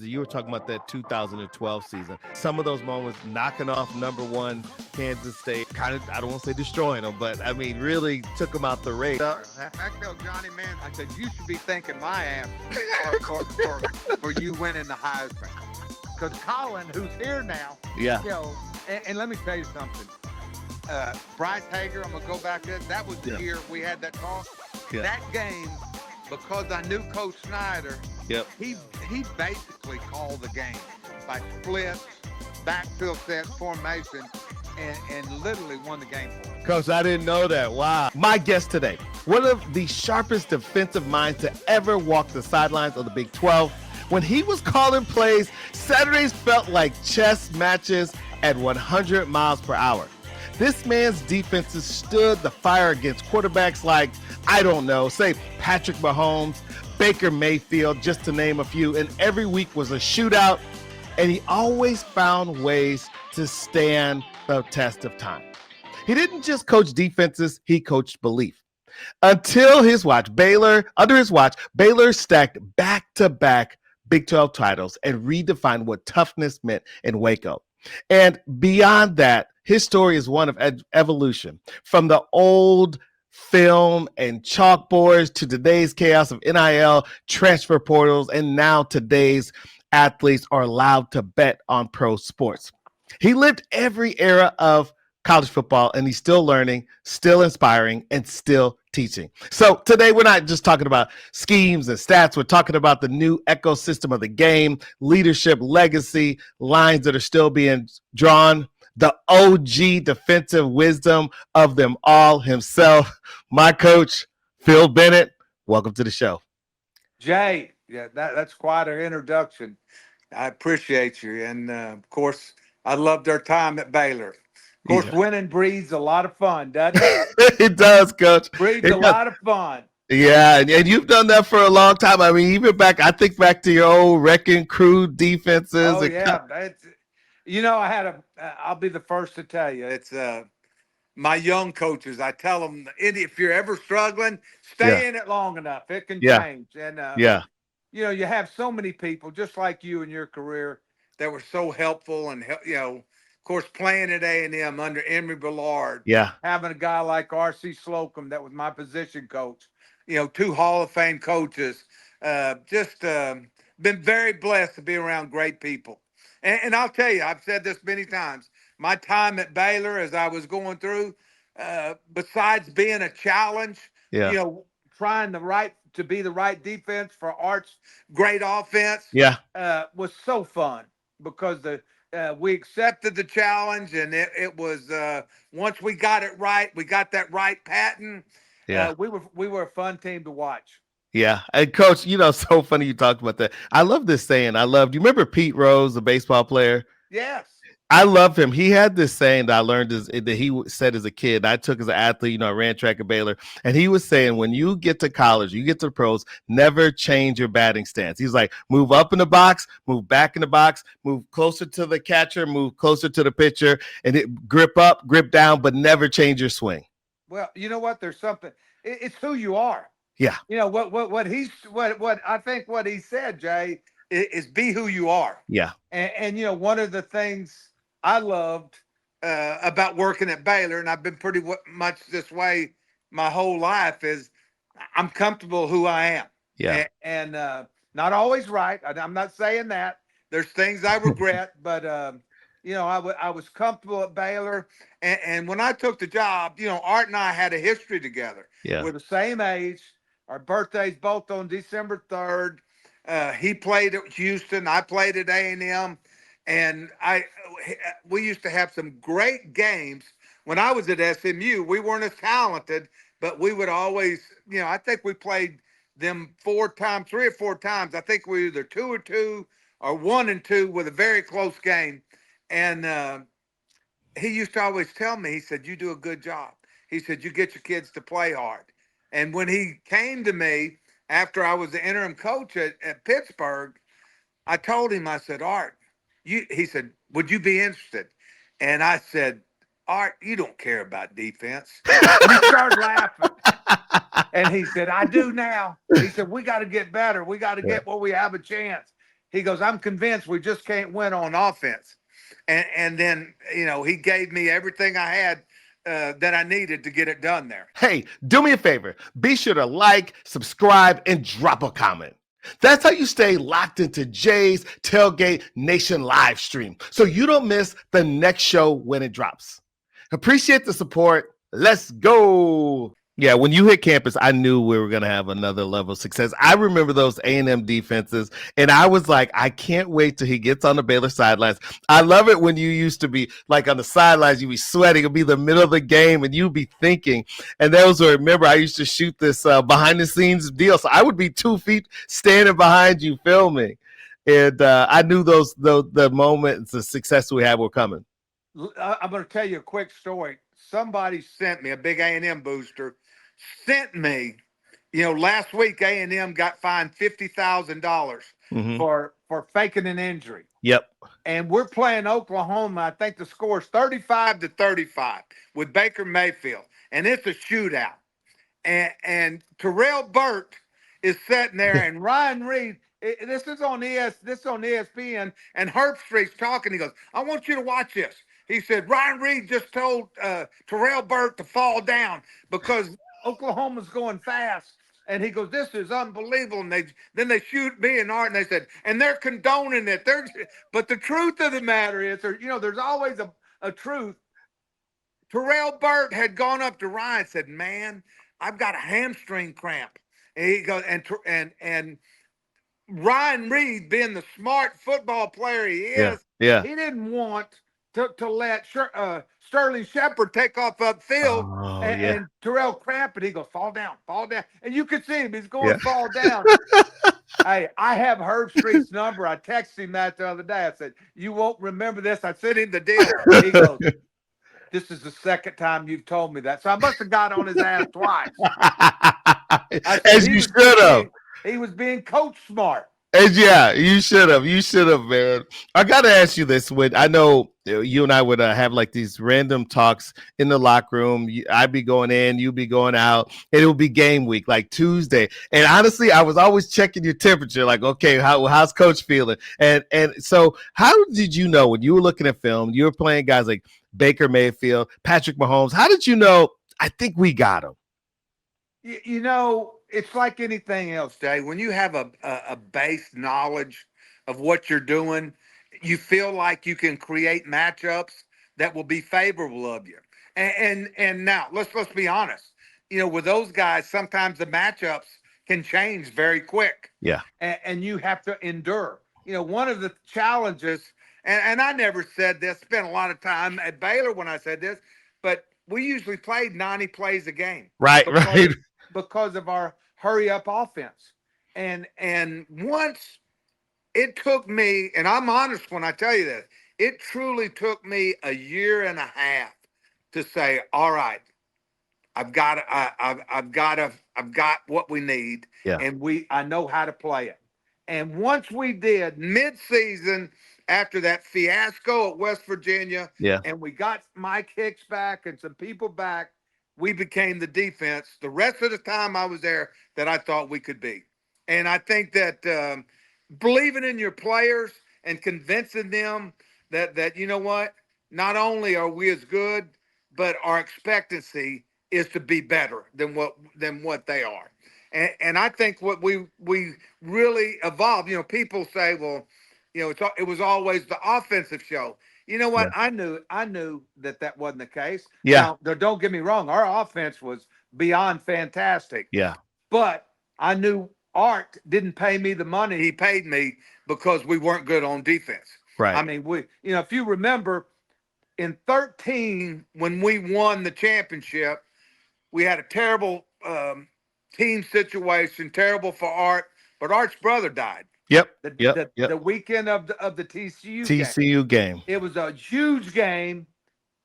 You were talking about that 2012 season. Some of those moments knocking off number one Kansas State, kind of, I don't want to say destroying them, but I mean, really took them out the race. I tell Johnny, man, I said, you should be thanking my ass for you winning the Heisman. Because Colin, who's here now, Yeah. And let me tell you something. Bryce Hager, I'm going to go back to it. That was the year we had that talk. Yeah. That game, because I knew Coach Snyder, he basically called the game by splits, backfield sets, formation, and literally won the game for us. Coach, I didn't know that. Wow. My guest today, one of the sharpest defensive minds to ever walk the sidelines of the Big 12. When he was calling plays, Saturdays felt like chess matches at 100 miles per hour. This man's defenses stood the fire against quarterbacks like, I don't know, say Patrick Mahomes, Baker Mayfield, just to name a few. And every week was a shootout. And he always found ways to stand the test of time. He didn't just coach defenses, he coached belief. Under his watch, Baylor stacked back-to-back Big 12 titles and redefined what toughness meant in Waco. And beyond that, his story is one of evolution. From the old film and chalkboards to today's chaos of NIL, transfer portals, and now today's athletes are allowed to bet on pro sports. He lived every era of college football, and he's still learning, still inspiring, and still teaching. So today we're not just talking about schemes and stats. We're talking about the new ecosystem of the game, leadership, legacy, lines that are still being drawn, the OG defensive wisdom of them all himself, my coach, Phil Bennett. Welcome to the show. Jay, that's quite an introduction. I appreciate you. And, of course, I loved our time at Baylor. Of course, winning breeds a lot of fun, doesn't it? It does, Coach. Breeds a lot of fun. Yeah, and you've done that for a long time. I mean, even I think back to your old Wrecking Crew defenses. Oh, yeah. I'll be the first to tell you, it's my young coaches. I tell them, if you're ever struggling, stay in it long enough. It can change. And, you have so many people, just like you in your career, that were so helpful and, of course, playing at A&M under Emory Billard. Yeah. Having a guy like R.C. Slocum that was my position coach. Two Hall of Fame coaches. Been very blessed to be around great people. And I'll tell you, I've said this many times. My time at Baylor, as I was going through, besides being a challenge, trying to be the right defense for Art's great offense, was so fun because we accepted the challenge, and it was once we got it right, we got that right pattern. We were a fun team to watch. Yeah. And Coach, so funny you talked about that. I love this saying. Do you remember Pete Rose, the baseball player? Yes. I love him. He had this saying that I learned that he said as a kid. I took as an athlete, I ran track at Baylor. And he was saying, when you get to college, you get to the pros, never change your batting stance. He's like, move up in the box, move back in the box, move closer to the catcher, move closer to the pitcher, and grip up, grip down, but never change your swing. Well, you know what? There's something. It's who you are. Yeah. What I think what he said, Jay, is be who you are. Yeah. And one of the things I loved about working at Baylor, and I've been pretty much this way my whole life, is I'm comfortable who I am. Yeah. And not always right. I'm not saying that. There's things I regret, but I was comfortable at Baylor. And when I took the job, Art and I had a history together. Yeah. We're the same age. Our birthdays both on December 3rd. He played at Houston. I played at A&M. And we used to have some great games. When I was at SMU, we weren't as talented, but we would always, I think we played them 3 or 4 times. I think we were either 2-2 or 1-2 with a very close game. And he used to always tell me, he said, you do a good job. He said, you get your kids to play hard. And when he came to me after I was the interim coach at Pittsburgh, I told him, I said, Art, he said, would you be interested? And I said, Art, you don't care about defense. And he started laughing. And he said, I do now. He said, we got to get better. We got to get where we have a chance. He goes, I'm convinced we just can't win on offense. And then, he gave me everything I had that I needed to get it done there. Hey, do me a favor. Be sure to like, subscribe, and drop a comment. That's how you stay locked into Jay's Tailgate Nation live stream so you don't miss the next show when it drops. Appreciate the support. Let's go. Yeah, when you hit campus, I knew we were going to have another level of success. I remember those A&M defenses, and I was like, I can't wait till he gets on the Baylor sidelines. I love it when you used to be like on the sidelines, you'd be sweating, it'd be the middle of the game, and you'd be thinking. And those were, remember, I used to shoot this behind the scenes deal, so I would be 2 feet standing behind you filming. And I knew the moments of success we had were coming. I'm going to tell you a quick story. Somebody sent me, a big A&M booster, sent me, last week A&M got fined $50,000 for faking an injury. Yep. And we're playing Oklahoma. I think the score is 35-35 with Baker Mayfield, and it's a shootout. And Terrell Burt is sitting there, and Ryan Reed. This is on ESPN, and Herbstreit's talking. He goes, I want you to watch this. He said, Ryan Reed just told Terrell Burt to fall down because Oklahoma's going fast. And he goes, this is unbelievable. And then they shoot me and Art, and they said, and they're condoning it. But the truth of the matter is, there's always a truth. Terrell Burt had gone up to Ryan and said, man, I've got a hamstring cramp. And he goes, and Ryan Reed, being the smart football player he is, he didn't want to let Sterling Shepard take off upfield and Terrell cramp it. He goes, fall down. And you could see him. He's going fall down. Hey, I have Herbstreit's number. I texted him that the other day. I said, you won't remember this. I sent him the deal. He goes, this is the second time you've told me that. So I must have got on his ass twice. As you should have. He was being coach smart. And yeah, you should have. You should have, man. I got to ask you this. When I know you and I would have like these random talks in the locker room. I'd be going in, you'd be going out, and it would be game week, like Tuesday. And honestly, I was always checking your temperature, like, okay, how's coach feeling? And so how did you know when you were looking at film, you were playing guys like Baker Mayfield, Patrick Mahomes? How did you know, I think we got him? It's like anything else, Jay. When you have a base knowledge of what you're doing, you feel like you can create matchups that will be favorable of you. And now let's be honest. With those guys, sometimes the matchups can change very quick. Yeah. And you have to endure. One of the challenges, and I never said this, spent a lot of time at Baylor when I said this, but we usually played 90 plays a game. Right. Because of our hurry up offense. And once it took me, and I'm honest when I tell you this, it truly took me a year and a half to say, all right, I've got what we need. Yeah. And I know how to play it. And once we did mid-season, after that fiasco at West Virginia, and we got Mike Hicks back and some people back, we became the defense the rest of the time I was there that I thought we could be. And I think that believing in your players and convincing them that you know what, not only are we as good, but our expectancy is to be better than what they are. And I think what we really evolved. People say, well, it was always the offensive show. You know what? Yeah. I knew that wasn't the case. Yeah. Now, don't get me wrong. Our offense was beyond fantastic. Yeah. But I knew Art didn't pay me the money he paid me because we weren't good on defense. Right. I mean, if you remember in 2013, when we won the championship, we had a terrible team situation, terrible for Art, but Art's brother died. Yep. The weekend of the TCU game. It was a huge game.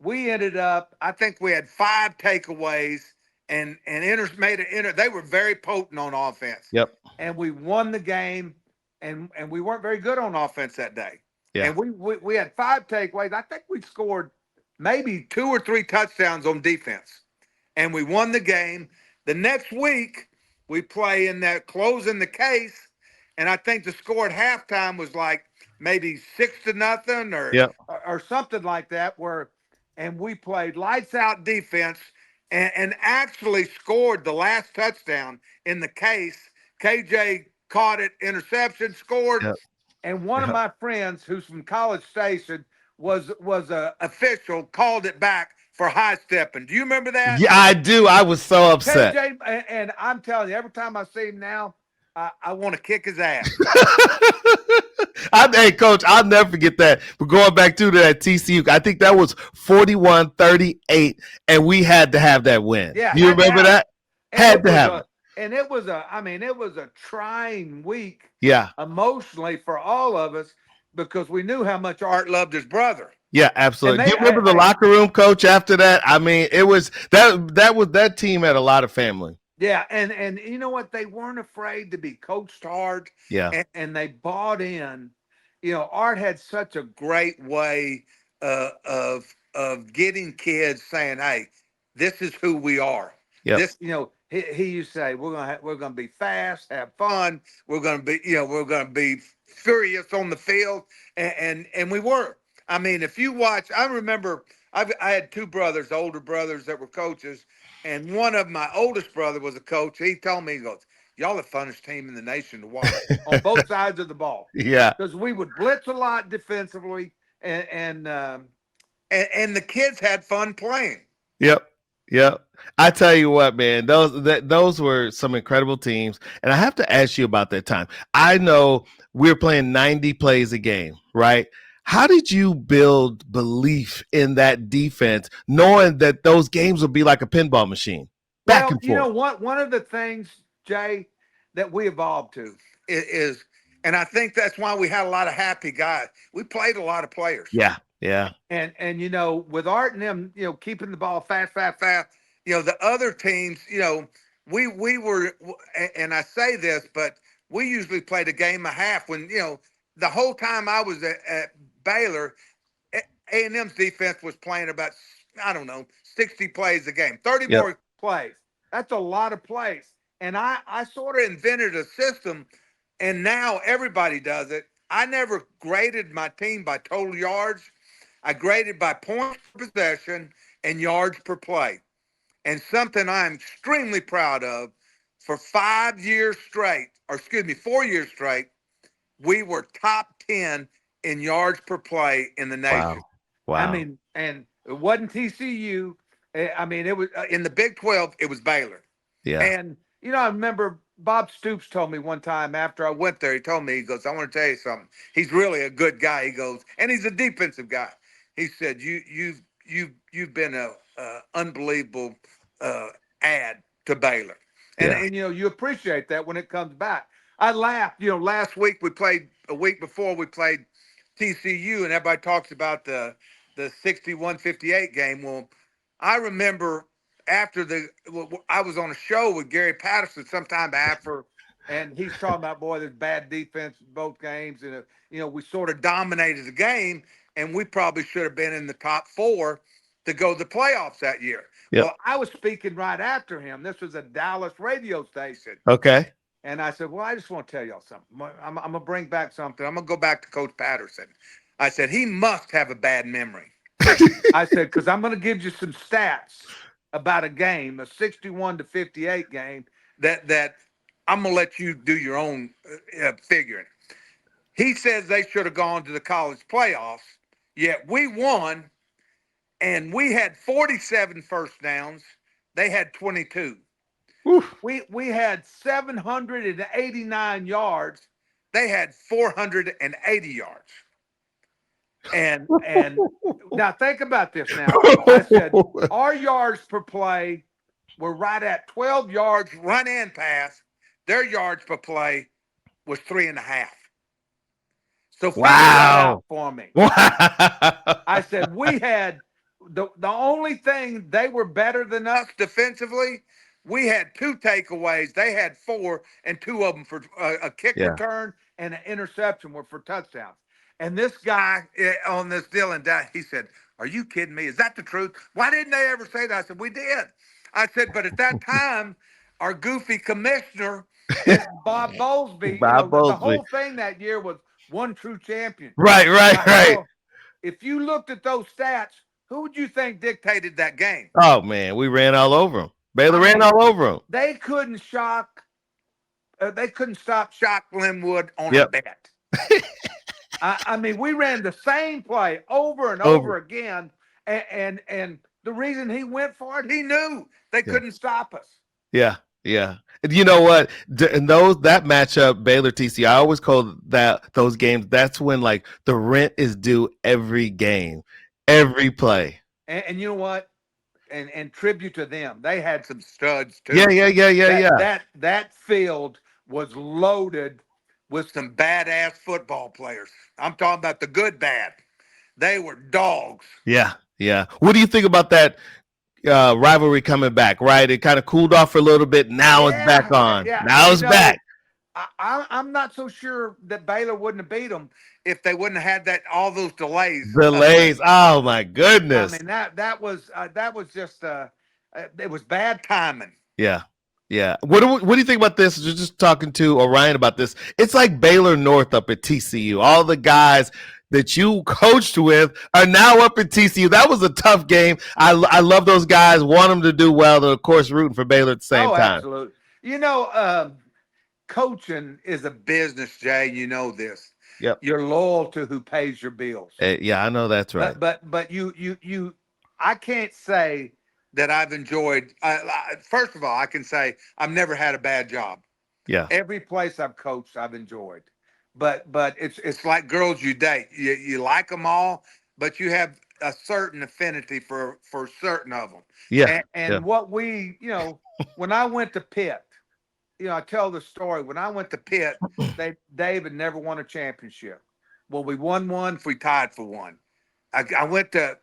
We ended up, I think we had 5 takeaways and they were very potent on offense. Yep. And we won the game, and we weren't very good on offense that day. Yeah. And we had 5 takeaways. I think we scored maybe 2 or 3 touchdowns on defense. And we won the game. The next week, we play in that closing the case. and I think the score at halftime was like maybe 6-0 Yep. or something like that. And we played lights out defense and actually scored the last touchdown in the case. KJ caught it, interception, scored, Yep. and one of Yep. my friends who's from College Station was a official, called it back for high stepping. Do you remember that? Yeah, I do. I was so upset. KJ, and I'm telling you, every time I see him now, I want to kick his ass. Hey, Coach, I'll never forget that. We're going back to that TCU. I think that was 41-38, and we had to have that win. Yeah, Do you remember that? Had to have it. And it was it was a trying week, Yeah. emotionally for all of us because we knew how much Art loved his brother. Yeah, absolutely. Do you remember the locker room, Coach, after that? I mean, it was that team had a lot of family. Yeah, and you know what? They weren't afraid to be coached hard. Yeah. And they bought in. You know, Art had such a great way of getting kids saying, "Hey, this is who we are." Yep. This, he used to say, we're gonna be fast, have fun. We're gonna be furious on the field, and we were. I mean, if you watch, I remember I had two brothers, older brothers that were coaches, and one of my oldest brother was a coach. He told me, he goes, "Y'all the funnest team in the nation to watch on both sides of the ball." Yeah. Because we would blitz a lot defensively, and the kids had fun playing. Yep. Yep. I tell you what, man, those were some incredible teams. And I have to ask you about that time. I know we're playing 90 plays a game, right? How did you build belief in that defense, knowing that those games would be like a pinball machine, back and forth? You know what? One of the things, Jay, that we evolved to is, and I think that's why we had a lot of happy guys. We played a lot of players. Yeah. Yeah. And with Art and them, keeping the ball fast, the other teams, we were, and I say this, but we usually played a game and a half when, the whole time I was at Baylor, A&M's defense was playing about, I don't know, 60 plays a game, 30 more plays. That's a lot of plays. And I sort of invented a system, and now everybody does it. I never graded my team by total yards. I graded by points per possession and yards per play. And something I'm extremely proud of, for 4 years straight, we were top 10 in yards per play in the nation. Wow. I mean, and it wasn't TCU. I mean, it was in the Big 12, it was Baylor. Yeah. And, I remember Bob Stoops told me one time after I went there, he told me, he goes, "I want to tell you something. He's really a good guy." He goes, and he's a defensive guy. He said, "You've been a unbelievable add to Baylor." And you appreciate that when it comes back. I laughed, last week a week before we played TCU, and everybody talks about the 61-58 game. Well, I remember I was on a show with Gary Patterson sometime after, and he's talking about, boy, there's bad defense in both games, and we sort of dominated the game, and we probably should have been in the top 4 to go to the playoffs that year. Yep. Well, I was speaking right after him. This was a Dallas radio station. Okay. And I said, "Well, I just want to tell y'all something. I'm going to bring back something. I'm going to go back to Coach Patterson." I said, "He must have a bad memory." I said, "Because I'm going to give you some stats about a game, a 61-58 game, that I'm going to let you do your own figuring." He says they should have gone to the college playoffs, yet we won, and we had 47 first downs. They had 22. Oof. We had 789 yards. They had 480 yards. And now think about this now. I said our yards per play were right at 12 yards run and pass. Their yards per play was 3.5. So figure that out for me. Wow. I said we had the only thing they were better than us defensively. We had 2 takeaways. They had 4, and 2 of them for a kick return and an interception were for touchdowns. And this guy on this deal, and he said, "Are you kidding me? Is that the truth? Why didn't they ever say that?" I said, "We did." I said, "But at that time, our goofy commissioner And Bob Bowlesby, Bob the Bowlesby. whole thing that year was one true champion. Right, right, right. Well, if you looked at those stats, who would you think dictated that game? Oh man, we ran all over them. Baylor I ran mean, all over them. they couldn't shock. They couldn't stop Shock Linwood on a Yep. bet. I mean, we ran the same play over and Over. over again, and the reason he went for it, he knew they couldn't stop us. Yeah, yeah. And you know what? And that matchup, Baylor TC, I always call those games. That's when like the rent is due every game, every play. And you know what? And tribute to them, they had some studs too. Yeah. That field was loaded with some badass football players. I'm talking about the good bad. They were dogs. Yeah. What do you think about that rivalry coming back? Right, it kind of cooled off for a little bit. Now it's back on. Yeah. Now it's back. I'm not so sure that Baylor wouldn't have beat them if they wouldn't have had all those delays. Oh my goodness. I mean that was just it was bad timing. Yeah. What do you think about this? Just talking to Orion about this. It's like Baylor North up at TCU. All the guys that you coached with are now up at TCU. That was a tough game. I love those guys. Want them to do well. And of course, rooting for Baylor at the same time. Absolutely. Coaching is a business, Jay. You know this. Yep. You're loyal to who pays your bills. Yeah, I know that's right. But you I can't say that I've enjoyed. First of all, I can say I've never had a bad job. Yeah. Every place I've coached, I've enjoyed. But it's like girls you date. You like them all, but you have a certain affinity for certain of them. Yeah. And what we, when I went to Pitt, I tell the story. When I went to Pitt, Dave had never won a championship. Well, we won one. We tied for one. I went to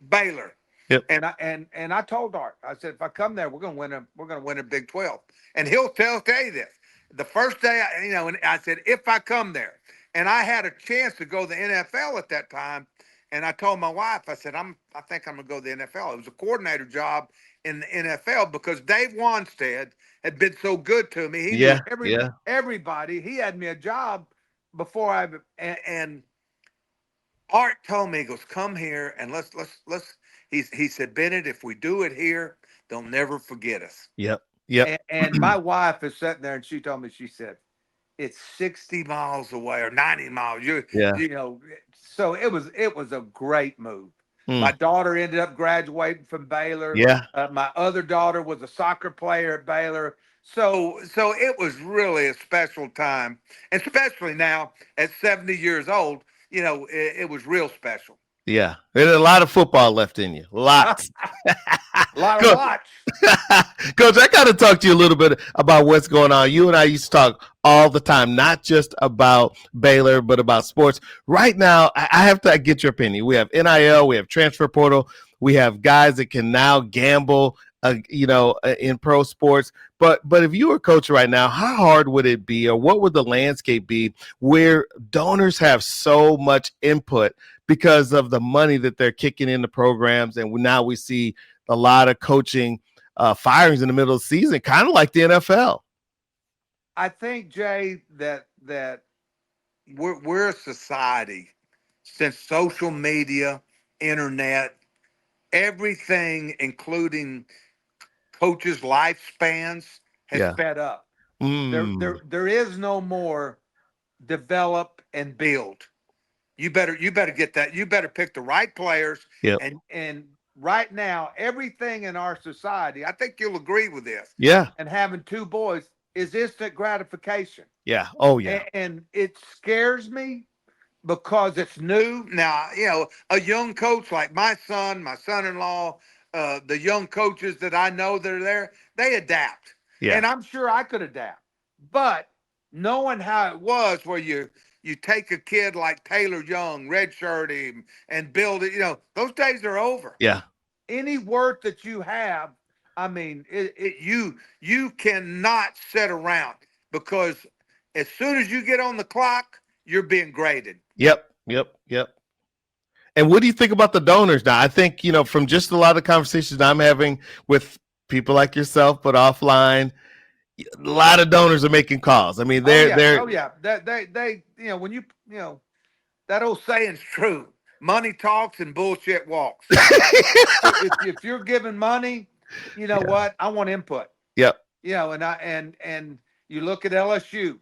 Baylor. Yep. And I told Art, I said, if I come there, we're gonna win a Big 12. And he'll tell you this. The first day, and I said, if I come there, and I had a chance to go to the NFL at that time, and I told my wife, I said, I think I'm gonna go to the NFL. It was a coordinator job in the NFL because Dave Wanstead had been so good to me. He knew everybody. He had me a job before and Art told me, he goes, come here and let's he said, Bennett, if we do it here, they'll never forget us. Yep. And my wife is sitting there and she told me, she said, it's 60 miles away or 90 miles. So it was a great move. My daughter ended up graduating from Baylor. Yeah. My other daughter was a soccer player at Baylor. So it was really a special time, and especially now at 70 years old, it was real special. Yeah. There's a lot of football left in you. Lots. A lot of watch. Coach, I got to talk to you a little bit about what's going on. You and I used to talk all the time, not just about Baylor, but about sports. Right now, I have to get your opinion. We have NIL, we have transfer portal, we have guys that can now gamble, in pro sports. But if you were a coach right now, how hard would it be, or what would the landscape be where donors have so much input because of the money that they're kicking into programs, and now we see a lot of coaching firings in the middle of the season, kind of like the NFL. I think, Jay, that we're a society since social media, internet, everything, including coaches' lifespans, has sped up. There is no more develop and build. You better get that. You better pick the right players. Yep. And right now, everything in our society, I think you'll agree with this. Yeah. And having two boys is instant gratification. Yeah. Oh, yeah. And it scares me because it's new. Now, a young coach like my son-in-law, the young coaches that I know that are there, they adapt. Yeah. And I'm sure I could adapt. But knowing how it was where you take a kid like Taylor Young, redshirt him, and build it, those days are over. Yeah. Any work that you have, I mean, you cannot sit around because as soon as you get on the clock, you're being graded. Yep. And what do you think about the donors now? I think, from just a lot of conversations I'm having with people like yourself, but offline, A lot of donors are making calls. I mean, Oh they're yeah, they're oh yeah. They when that old saying's true. Money talks and bullshit walks. If you're giving money, you know yeah. what? I want input. Yep. And you look at LSU.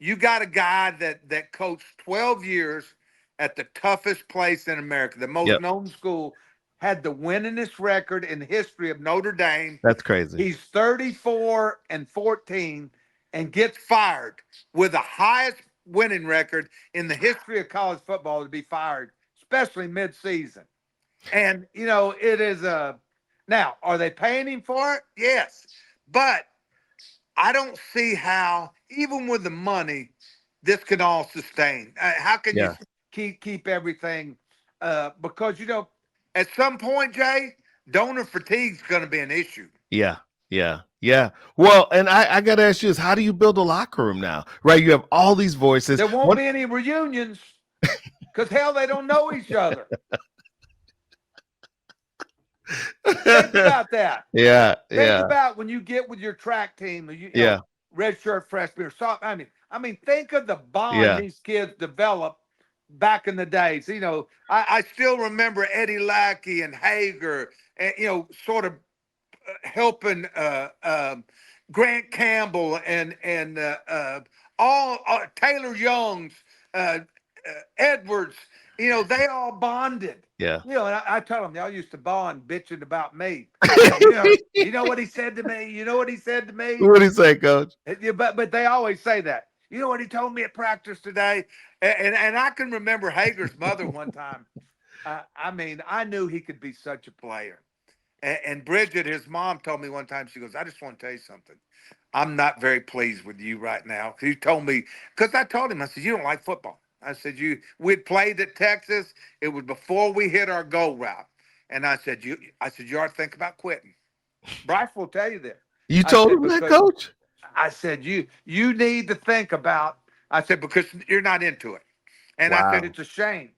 You got a guy that coached 12 years at the toughest place in America, the most Yep. known school, had the winningest record in the history of Notre Dame. That's crazy. He's 34-14 and gets fired with the highest winning record in the history of college football to be fired, especially midseason. And it is a now, are they paying him for it? Yes. But I don't see how, even with the money, this can all sustain. How can you Yeah. keep everything? Because at some point, Jay, donor fatigue is going to be an issue. Yeah. Yeah. Yeah. Well, and I got to ask you this: how do you build a locker room now? Right? You have all these voices. There won't be any reunions because hell, they don't know each other. Think about that. Yeah. Think Yeah. about when you get with your track team, Yeah. red shirt freshman or something. I mean, think of the bond Yeah. these kids developed back in the days. I still remember Eddie Lackey and Hager, and sort of helping Grant Campbell and all Taylor Young's, Edwards. They all bonded. Yeah. And I tell them y'all used to bond bitching about me. You know what he said to me. You know what he said to me. What do you say, Coach? But they always say that. You know what he told me at practice today, and I can remember Hager's mother one time. I knew he could be such a player. And Bridget, his mom, told me one time, she goes, I just want to tell you something. I'm not very pleased with you right now. He told me, because I told him, I said, you don't like football. I said, we'd played at Texas. It was before we hit our goal route. And I said, you ought to think about quitting. Bryce will tell you this. You I told said, him that, because Coach? I said, you need to think about, I said, because you're not into it. And I said, Wow. it's a shame.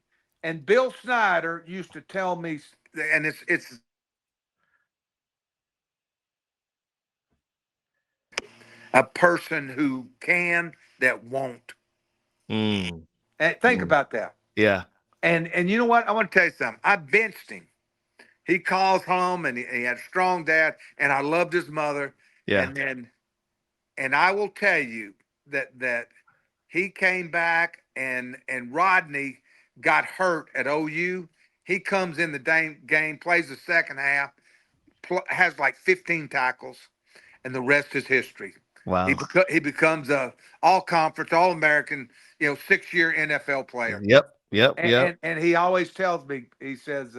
And Bill Snyder used to tell me, and it's a person who can that won't. Mm. And think Mm. about that. Yeah. And you know what? I want to tell you something. I benched him. He calls home and he had a strong dad, and I loved his mother. Yeah. And I will tell you that he came back and Rodney got hurt at OU. He comes in the game, plays the second half, has like 15 tackles, and the rest is history. He Wow. he becomes a all conference, all American, 6-year NFL player. Yep. Yep. And, Yep. and and he always tells me, he said,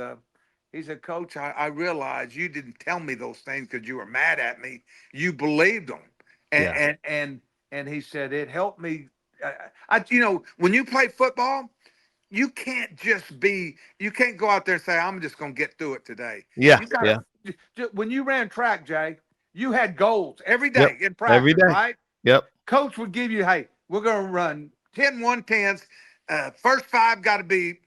Coach, I realize you didn't tell me those things because you were mad at me. You believed them, and Yeah. and he said it helped me. When you play football, you can't you can't go out there and say, I'm just going to get through it today. Yeah. You got Yeah. to, when you ran track, Jay, you had goals every Yep. day in Every practice, day. right? Yep. Coach would give you, hey, we're going to run 10 110s. First 5 got to be,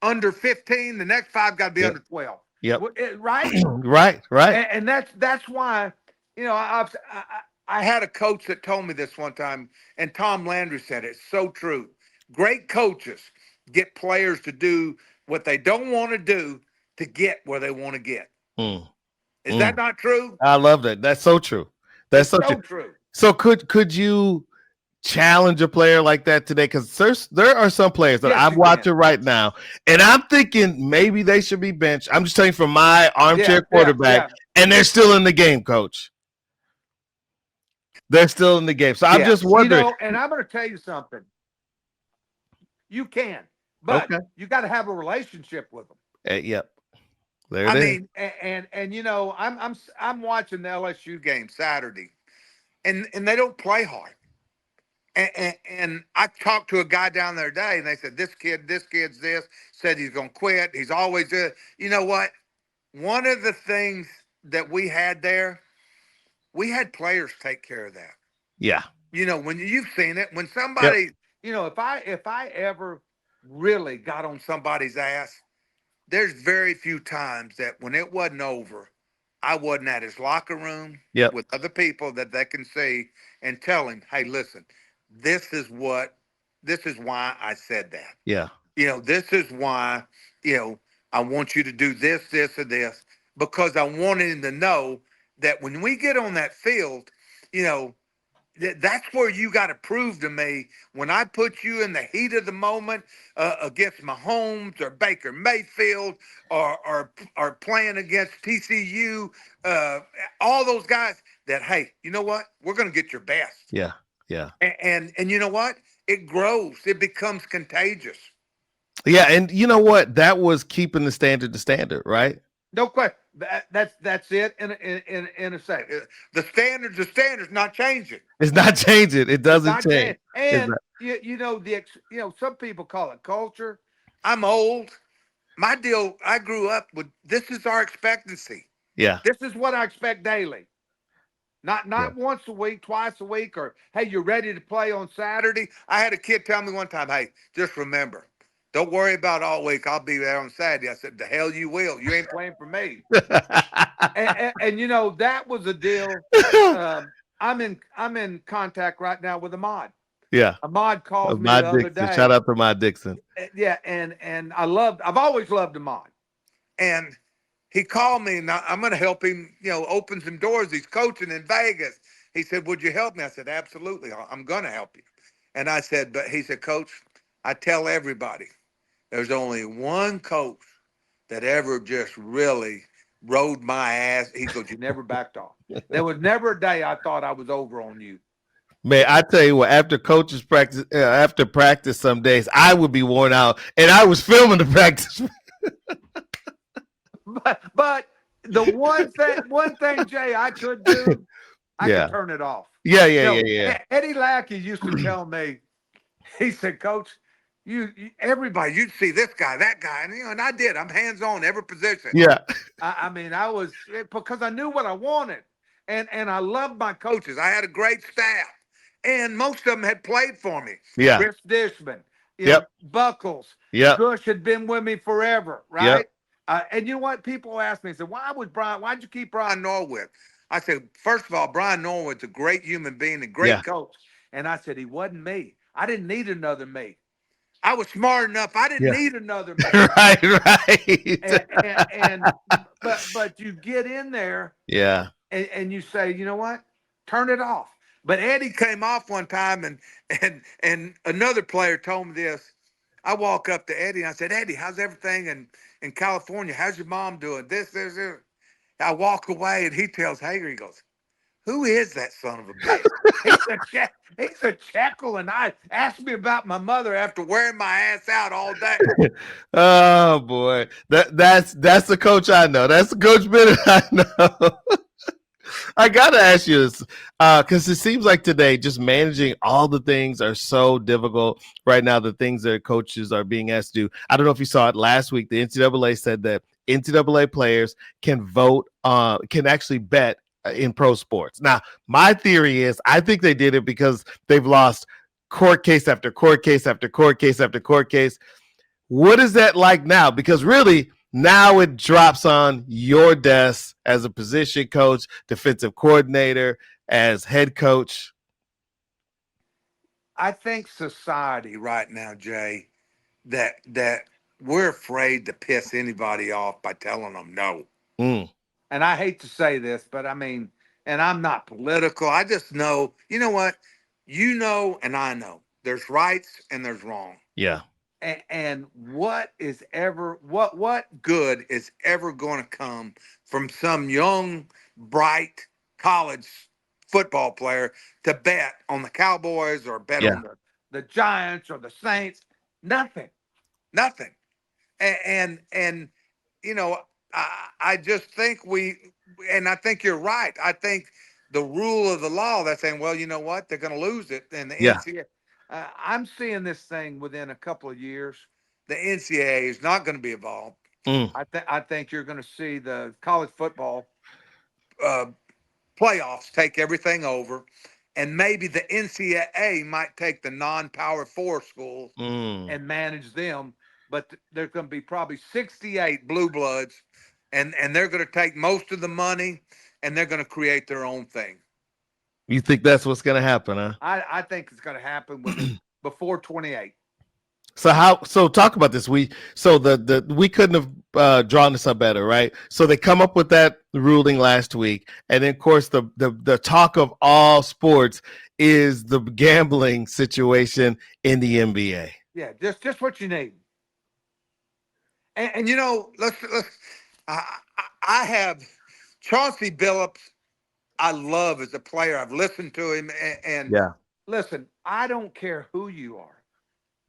under 15. The next 5 got to be Yep. under 12. Yep. Right? Right. Right. And that's why, I had a coach that told me this one time, and Tom Landry said it. It's so true. Great coaches get players to do what they don't want to do to get where they want to get. Mm. Is that Mm. not true? I love that. That's so true. That's It's so true. so true. So could you challenge a player like that today? Because there are some players that Yes, I'm you can. watching right now, and I'm thinking maybe they should be benched. I'm just telling you from my armchair quarterback, and they're still in the game, Coach. They're still in the game. So I'm just wondering. And I'm going to tell you something. You can, but Okay. you got to have a relationship with them. Yep. There I it is. mean, I'm watching the LSU game Saturday, and they don't play hard. And I talked to a guy down there today, and they said this kid's this. Said he's gonna quit. He's always this. You know what? One of the things that we had there, we had players take care of that. Yeah. When you've seen it, when Yep. somebody, if I ever really got on somebody's ass, there's very few times that when it wasn't over, I wasn't at his locker room Yep. with other people that they can see and tell him, hey, listen, this is why I said that. Yeah. This is why, I want you to do this, this, or this, because I wanted him to know that when we get on that field, you know, that's where you got to prove to me when I put you in the heat of the moment against Mahomes or Baker Mayfield or playing against TCU, all those guys that, hey, you know what? We're going to get your best. Yeah. Yeah. And you know what? It grows. It becomes contagious. Yeah. And you know what? That was keeping the standard, right? No question. That's it. In a second, the standard's not changing. It's not changing. It It's doesn't not change. changing. It's And not, some people call it culture. I'm old. My deal. I grew up with this is our expectancy. yeah. This is what I expect daily. Not Yeah. once a week, twice a week, or hey, you're ready to play on Saturday. I had a kid tell me one time, hey, just remember, don't worry about all week. I'll be there on Saturday. I said, the hell you will. You ain't playing for me. And that was a deal. I'm in contact right now with Ahmad. Yeah. Ahmad calls me My the other Dixon. day. Shout out to my Dixon. Yeah, and I've always loved Ahmad. And he called me, and I'm going to help him, open some doors. He's coaching in Vegas. He said, would you help me? I said, absolutely. I'm going to help you. And I said, but he said, Coach, I tell everybody there's only one coach that ever just really rode my ass. He goes, you never backed off. There was never a day I thought I was over on you. Man, I tell you what, after practice, some days I would be worn out, and I was filming the practice. But the one thing, Jay, I could do, I could turn it off. Yeah. Eddie Lackey used to tell me, he said, Coach, everybody, you'd see this guy, that guy, and I did. I'm hands on every position. Yeah. I was because I knew what I wanted, and I loved my coaches. I had a great staff, and most of them had played for me. Yeah. Chris Dishman, Yep. Buckles, Yep. Gush had been with me forever, right? And you know what? People ask me, said, why'd you keep Brian Norwood? I said, first of all, Brian Norwood's a great human being, a great coach. And I said, he wasn't me. I didn't need another me. I was smart enough. I didn't need another me. Right. But you get in there, and you say, you know what? Turn it off. But Eddie came off one time, and another player told me this. I walk up to Eddie and I said, Eddie, how's everything in California? How's your mom doing? This. I walk away and he tells Hager, he goes, who is that son of a bitch? He's a Checkle, and I asked me about my mother after wearing my ass out all day. Oh boy, that's the coach I know. That's the Coach Bennett I know. I gotta ask you this because it seems like today just managing all the things are so difficult right now. The things that coaches are being asked to do. I don't know if you saw it last week. The NCAA said that NCAA players can vote, can actually bet in pro sports. Now, my theory is I think they did it because they've lost court case after court case after court case after court case. What is that like now? Because really, now it drops on your desk as a position coach, defensive coordinator, as head coach. I think society right now, Jay, that we're afraid to piss anybody off by telling them no. And I hate to say this, but I mean, and I'm not political. I just know, you know what? And I know there's rights and there's wrong. Yeah. And what good is ever going to come from some young, bright college football player to bet on the Cowboys or bet on the Giants or the Saints? Nothing. And I just think I think you're right. I think the rule of the law, that's saying, well, you know what? They're going to lose it. And the NCAA, I'm seeing this thing within a couple of years. The NCAA is not going to be involved. I think you're going to see the college football playoffs take everything over, and maybe the NCAA might take the non-Power 4 schools and manage them. But there's going to be probably 68 blue bloods and they're going to take most of the money, and they're going to create their own thing. You think that's what's going to happen, huh? I think it's going to happen before 28. So talk about this. We couldn't have drawn this up better, right? So they come up with that ruling last week, and then of course the talk of all sports is the gambling situation in the NBA. Yeah, just what you need. And let's I have Chauncey Billups. I love as a player. I've listened to him, and Yeah. listen, I don't care who you are.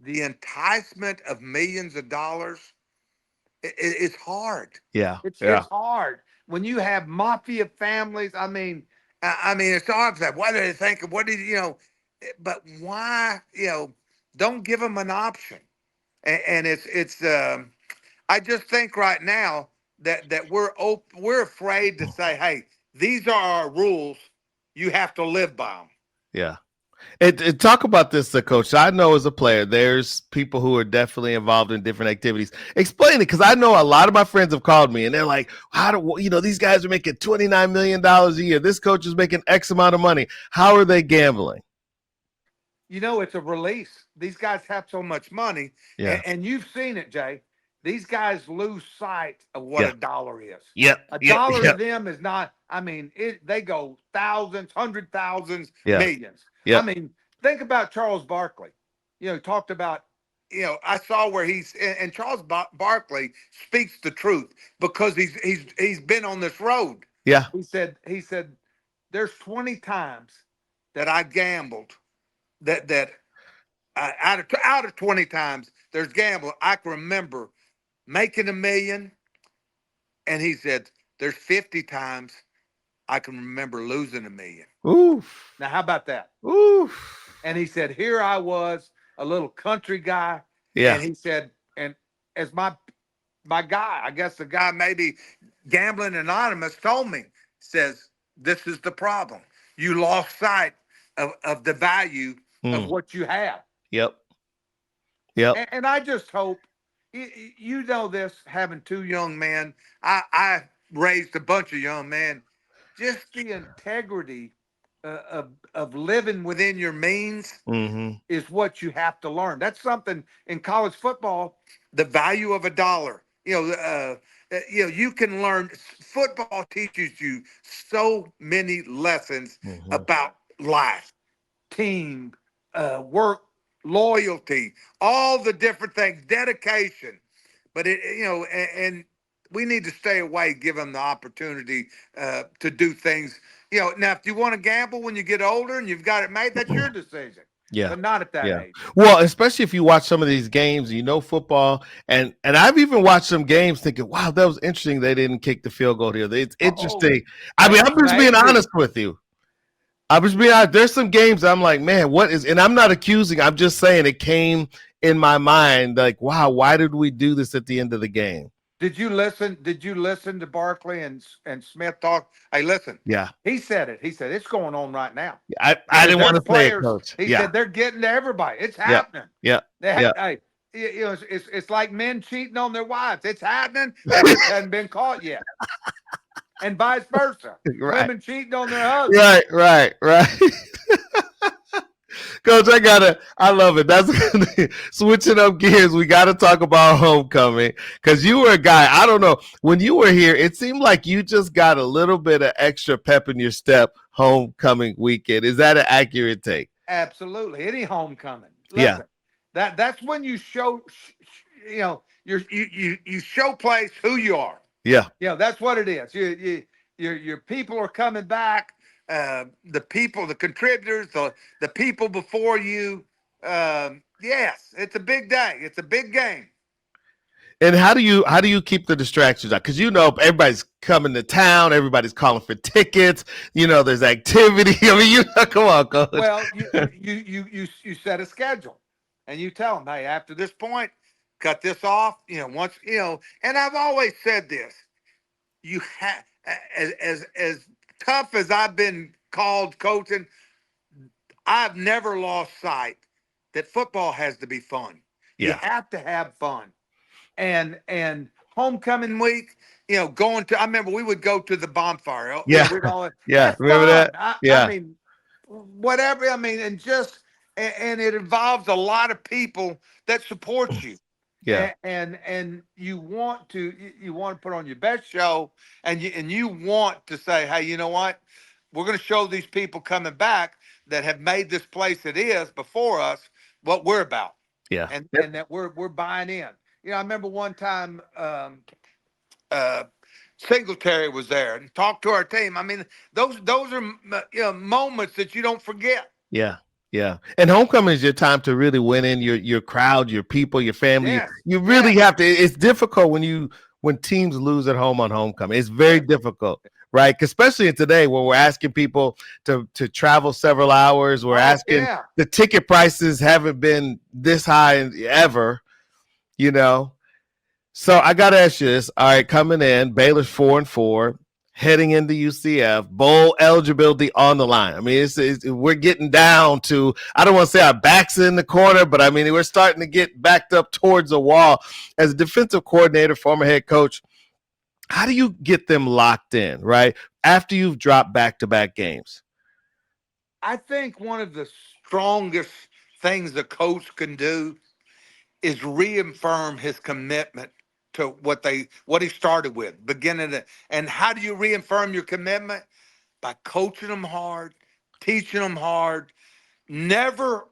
The enticement of millions of dollars, it's hard. Yeah. It's hard when you have mafia families. I mean, it's hard to say. What do they think? What did But why? Don't give them an option. And it's. I just think right now that we're afraid to say, hey, these are our rules. You have to live by them. Yeah. And talk about this, Coach. I know as a player, there's people who are definitely involved in different activities. Explain it, because I know a lot of my friends have called me and they're like, "How do these guys are making $29 million a year? This coach is making X amount of money. How are they gambling?" It's a release. These guys have so much money, Yeah. and you've seen it, Jay. These guys lose sight of what Yeah. a dollar is. Yep. A Yep. dollar Yep. to them is not. They go thousands, hundred thousands, Yeah. millions. Yep. I mean, think about Charles Barkley. Talked about. I saw where and Charles Barkley speaks the truth because he's been on this road. Yeah. He said there's 20 times that I gambled that out of 20 times there's gambling. I can remember making $1 million, and he said there's 50 times I can remember losing $1 million. Oof. Now, how about that? Oof. And he said, here I was, a little country guy. Yeah. And he said, and as my guy, I guess the guy maybe Gambling Anonymous told me, says, this is the problem. You lost sight of the value of what you have. Yep. Yep. And I just hope, this, having two young men, I raised a bunch of young men, just the integrity of living within your means is what you have to learn. That's something in college football, the value of a dollar. You can learn. Football teaches you so many lessons about life, team, work, loyalty, all the different things, dedication. But and we need to stay away, give them the opportunity to do things. Now if you want to gamble when you get older and you've got it made, that's your decision. Yeah. But not at that age. Well, especially if you watch some of these games, football, and I've even watched some games thinking, wow, that was interesting. They didn't kick the field goal here. It's interesting. I'm just being honest with you. I was being honest. There's some games I'm like, man, what is? And I'm not accusing. I'm just saying it came in my mind, like, wow, why did we do this at the end of the game? Did you listen to Barkley and Smith talk? Hey, listen. Yeah. He said it. He said it's going on right now. I didn't want to say it, Coach. He said they're getting to everybody. It's happening. Yeah. Hey, it's like men cheating on their wives. It's happening. It just hasn't been caught yet. And vice versa. Right. Women cheating on their husbands. Right. Coach, I love it. That's switching up gears. We got to talk about homecoming, because you were a guy, I don't know, when you were here, it seemed like you just got a little bit of extra pep in your step homecoming weekend. Is that an accurate take? Absolutely. Any homecoming. Listen, that's when you show, you showplace who you are. Yeah. That's what it is. Your people are coming back. The people, the contributors, the people before you. Yes, it's a big day. It's a big game. And how do you keep the distractions out? Because everybody's coming to town, everybody's calling for tickets. There's activity. Come on, Coach. Well, you set a schedule, and you tell them, hey, after this point, cut this off. Once and I've always said this. You have as tough as I've been called coaching, I've never lost sight that football has to be fun. Yeah. You have to have fun. And homecoming week, going to, I remember we would go to the bonfire. Yeah. We'd all, Yeah. that's Remember fun. that? I Yeah. mean, whatever. I mean, and it involves a lot of people that support you. Yeah. And you want to put on your best show, and you want to say, hey, you know what? We're going to show these people coming back that have made this place it is before us what we're about, Yeah. and that we're buying in. I remember one time uh, Singletary was there and talked to our team. I mean, those are moments that you don't forget. Yeah. Yeah. And homecoming is your time to really win in your crowd, your people, your family. You, Yes, you really yes, have to. It's difficult when teams lose at home on homecoming. It's very yes. difficult, right? Especially in today when we're asking people to travel several hours. We're Oh asking yeah. the ticket prices haven't been this high ever, you know. So I got to ask you this. All right, coming in, Baylor's 4-4, heading into UCF, bowl eligibility on the line. I mean, we're getting down to, I don't want to say our backs in the corner, but I mean, we're starting to get backed up towards the wall. As a defensive coordinator, former head coach, how do you get them locked in, right? After you've dropped back-to-back games? I think one of the strongest things a coach can do is reaffirm his commitment to what he started with, beginning to, and how do you reaffirm your commitment? By coaching them hard, teaching them hard, never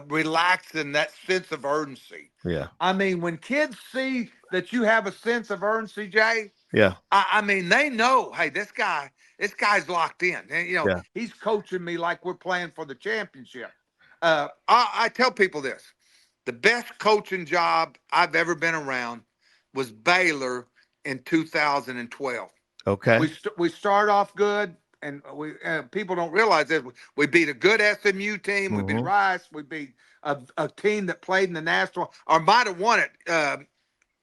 relaxing that sense of urgency. Yeah. I mean, when kids see that you have a sense of urgency, Jay, Yeah. I mean, they know, hey, this guy's locked in. And, Yeah. he's coaching me like we're playing for the championship. I tell people this: the best coaching job I've ever been around was Baylor in 2012. Okay. We start off good, and people don't realize this. We beat a good SMU team. We beat Mm-hmm. Rice. We beat a team that played in the national, or might have won it.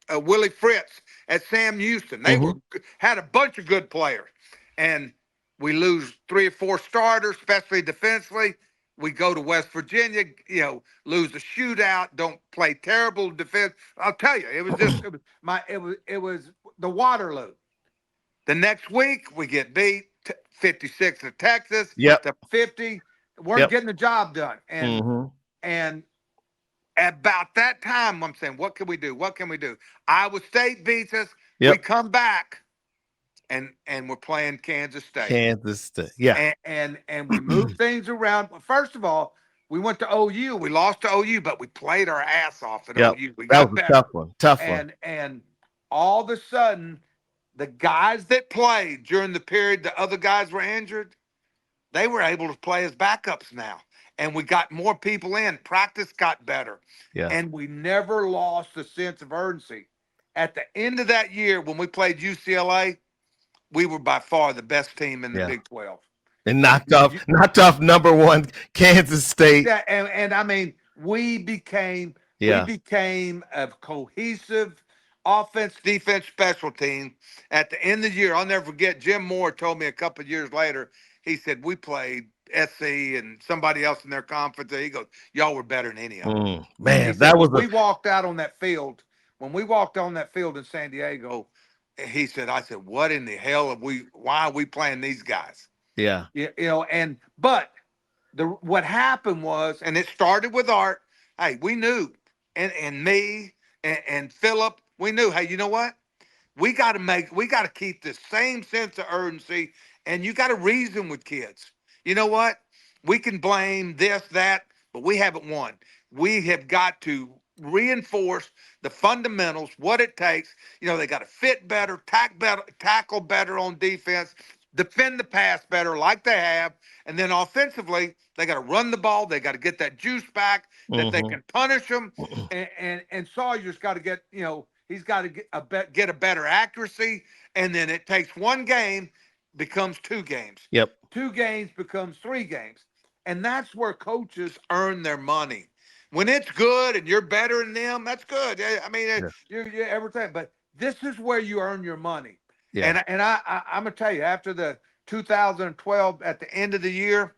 Willie Fritz at Sam Houston. They Mm-hmm. were had a bunch of good players, and we lose 3 or 4 starters, especially defensively. We go to West Virginia, lose a shootout, don't play terrible defense. I'll tell you, it was the Waterloo. The next week we get beat 56 to Texas Yep. to 50. Weren't Yep. getting the job done, Mm-hmm. and about that time, I'm saying, what can we do? What can we do? Iowa State beats us. We Yep. come back, and we're playing Kansas State, Kansas State. Yeah. and we move things around. First of all, we went to OU. We lost to OU, but we played our ass off at Yep. OU. We That got was a better, tough one. Tough one. and all of a sudden, the guys that played during the period the other guys were injured, they were able to play as backups now. And we got more people in. Practice got better. Yeah. And we never lost the sense of urgency. At the end of that year, when we played UCLA, we were by far the best team in the Yeah. Big 12. And knocked off number one Kansas State. Yeah, and I mean, we became Yeah. a cohesive offense, defense, special team. At the end of the year, I'll never forget. Jim Moore told me a couple of years later. He said we played SC and somebody else in their conference. He goes, "Y'all were better than any of them." He Man, said that was when we walked out on that field, when we walked on that field in San Diego, he said, "I said, what in the hell have we? Why are we playing these guys?" yeah. But what happened was, and it started with Art. Hey, we knew, and me and Philip, we knew. Hey, you know what? We got to keep the same sense of urgency, and you got to reason with kids. You know what? We can blame this, that, but we haven't won. We have got to reinforce the fundamentals, what it takes. They got to fit better, tackle better on defense, defend the pass better, like they have, and then offensively, they got to run the ball. They got to get that juice back that they can punish them, and Sawyer's got to get he's got to get a better accuracy, and then it takes one game becomes 2 games. Yep. 2 games becomes 3 games, and that's where coaches earn their money. When it's good and you're better than them, that's good. I mean, Yeah. you're everything, but this is where you earn your money. Yeah. And I'm gonna tell you, after the 2012, at the end of the year,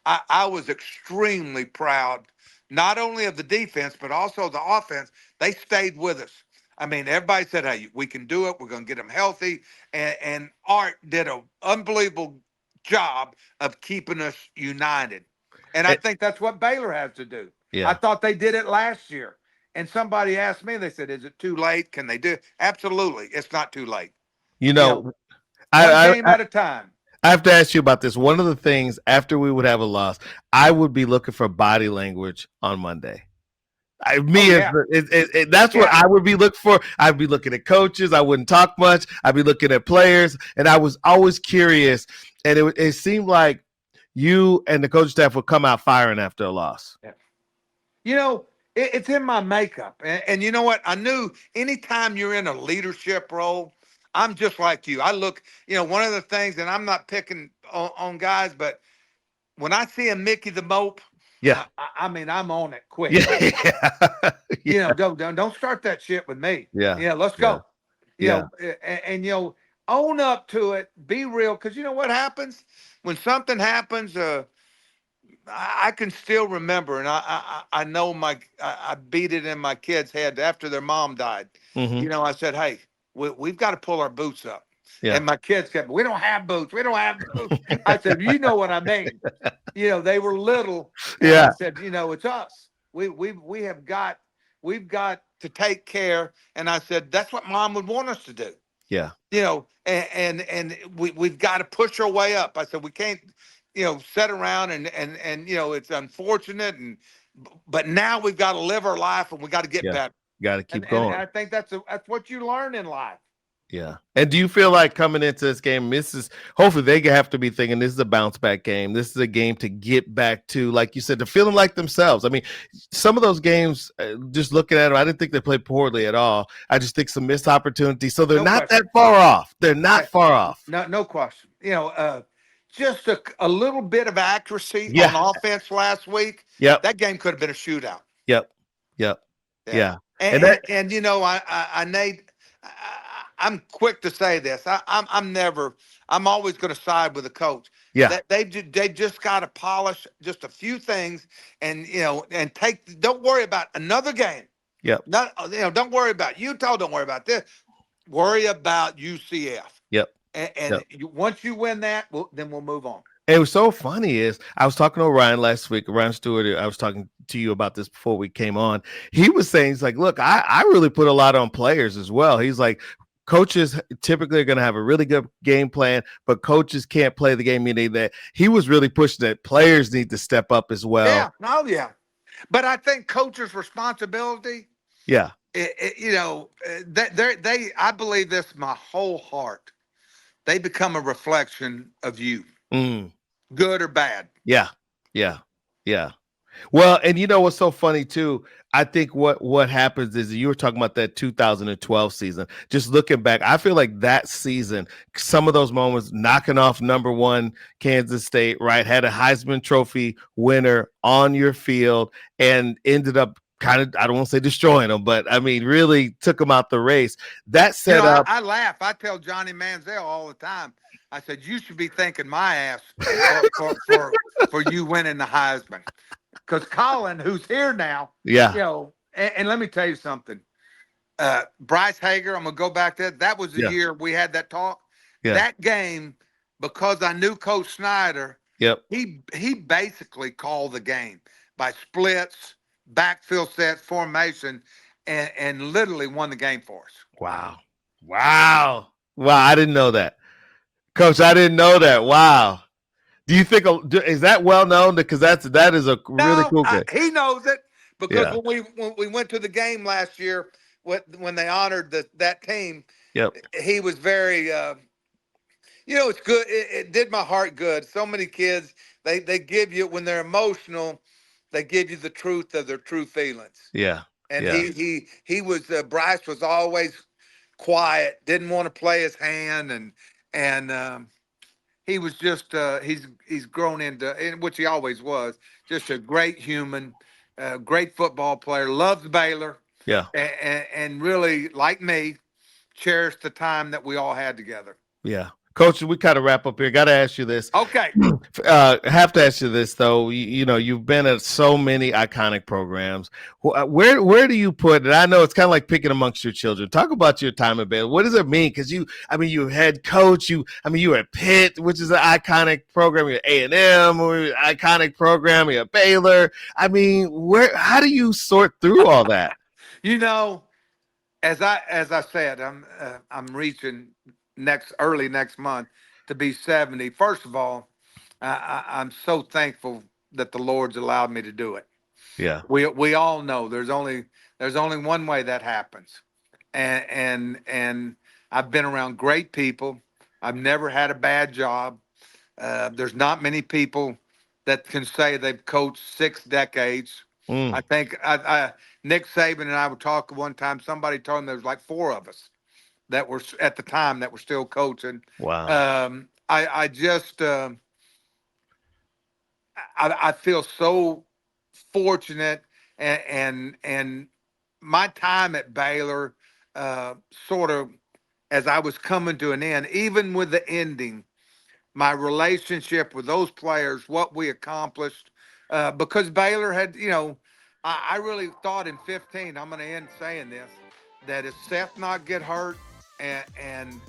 I was extremely proud, not only of the defense but also the offense. They stayed with us. I mean, everybody said, hey, we can do it. We're going to get them healthy. And Art did an unbelievable job of keeping us united. And I It- think that's what Baylor has to do. I yeah. thought they did it last year. And somebody asked me, they said, is it too late? Can they do it? Absolutely. It's not too late. You You know, know, one I, game I at a time. I have to ask you about this. One of the things after we would have a loss, I would be looking for body language on Monday. Oh, yeah. That's what Yeah. I would be looking for. I'd be looking at coaches. I wouldn't talk much. I'd be looking at players, and I was always curious. And it seemed like you and the coach staff would come out firing after a loss. Yeah. You know, it's in my makeup. And you know what? I knew anytime you're in a leadership role, I'm just like you. I look, one of the things, and I'm not picking on guys, but when I see a Mickey the Mope, Yeah, I mean, I'm on it quick. yeah, yeah, Don't start that shit with me. yeah, Let's yeah, go. yeah, Own up to it. Be real, because you know what happens when something happens. I can still remember, and I know I beat it in my kids' head after their mom died. hmm I said, hey, we've got to pull our boots up. yeah, And my kids kept, we don't have boots. We don't have boots. I said, you know what I mean. They were little, and I yeah, said, it's us. We've got to take care. And I said, that's what mom would want us to do. yeah, And we've got to push our way up. I said, we can't, sit around and it's unfortunate, but now we've got to live our life, and we got to get yeah. better. Got to And, keep and going. I think that's what you learn in life. Yeah. And do you feel like coming into this game, hopefully they have to be thinking this is a bounce back game. This is a game to get back to, like you said, to feeling like themselves. I mean, some of those games, just looking at them, I didn't think they played poorly at all. I just think some missed opportunities. So they're No not question. that far off. They're not far off. No question. Just a little bit of accuracy on Yeah. offense last week. Yep. That game could have been a shootout. Yep. Yep. Yeah. Yeah. And And that, and, Nate, I'm quick to say this. I'm always going to side with the coach. yeah. That they just got to polish just a few things, and don't worry about another game. Yep. Not don't worry about Utah. Don't worry about this. Worry about UCF. Yep. And Yep. once you win that, then we'll move on. It was so funny is I was talking to Ryan last week, Ryan Stewart. I was talking to you about this before we came on. He was saying, he's like, look, I really put a lot on players as well. He's like, coaches typically are going to have a really good game plan, but coaches can't play the game, meaning that he was really pushing that players need to step up as well. Yeah. Oh, yeah. But I think coaches' responsibility, Yeah. I believe this with my whole heart. They become a reflection of you, good or bad. Yeah. Yeah. Yeah. Well, and you know what's so funny too? I think what happens is you were talking about that 2012 season. Just looking back, I feel like that season, some of those moments, knocking off number one Kansas State, right, had a Heisman Trophy winner on your field and ended up kind of, I don't want to say destroying them, but I mean, really took them out the race. That set up. I laugh. I tell Johnny Manziel all the time. I said, you should be thanking my ass for you winning the Heisman. Because Colin, who's here now, Yeah. And let me tell you something. Bryce Hager, I'm going to go back to that. That was the year we had that talk. Yeah. That game, because I knew Coach Snyder, Yep. he basically called the game by splits, backfield sets, formation, and literally won the game for us. Wow. Wow. Wow. I didn't know that. Coach, I didn't know that. Wow. Do you think is that well known? Because that is a really cool game. He knows it because when we went to the game last year, when they honored that team, he was very. It's good. It did my heart good. So many kids they give you when they're emotional, they give you the truth of their true feelings. Yeah. And he was Bryce was always quiet, didn't want to play his hand, and he was just he's grown into, which he always was, just a great human, great football player, loves Baylor. Yeah. And really, like me, cherished the time that we all had together. Yeah. Coach, we kind of wrap up here. Got to ask you this. Okay. Have to ask you this though. You know, you've been at so many iconic programs. Where do you put it? I know it's kind of like picking amongst your children. Talk about your time at Baylor. What does it mean? Because you're head coach. You were at Pitt, which is an iconic program. You're at A&M, iconic program. You're at Baylor. I mean, how do you sort through all that? You know, as I said, I'm reaching early next month to be 70. First of all, I'm so thankful that the Lord's allowed me to do it. Yeah. We all know there's only one way that happens, and I've been around great people. I've never had a bad job. There's not many people that can say they've coached 6 decades. I think Nick Saban and I were talking one time. Somebody told me there was like 4 of us that were at the time that were still coaching. Wow. I just I feel so fortunate, and my time at Baylor sort of, as I was coming to an end, even with the ending, my relationship with those players, what we accomplished, because Baylor had, I really thought in 15, I'm going to end saying this, that if Seth not get hurt and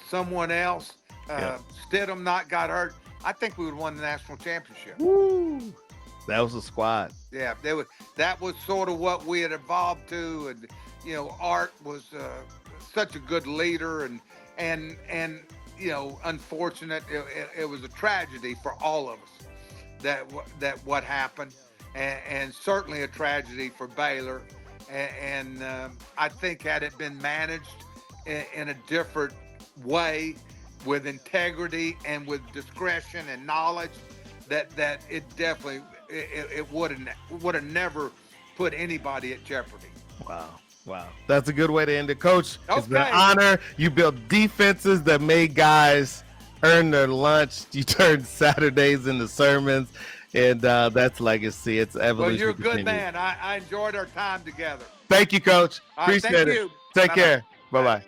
someone else, Stidham not got hurt, I think we would have won the national championship. Woo. That was a squad. Yeah, that was sort of what we had evolved to, and Art was such a good leader, and unfortunate. It was a tragedy for all of us that what happened, and certainly a tragedy for Baylor. And I think had it been managed in a different way, with integrity and with discretion and knowledge, that it definitely it would have never put anybody at jeopardy. Wow. That's a good way to end it, Coach. Okay. It's been an honor. You built defenses that made guys earn their lunch. You turned Saturdays into sermons, and that's legacy. It's evolution. Well, you're a good continues. man. I enjoyed our time together. Thank you, Coach. Appreciate thank it. you. Take Bye-bye. care. Bye-bye.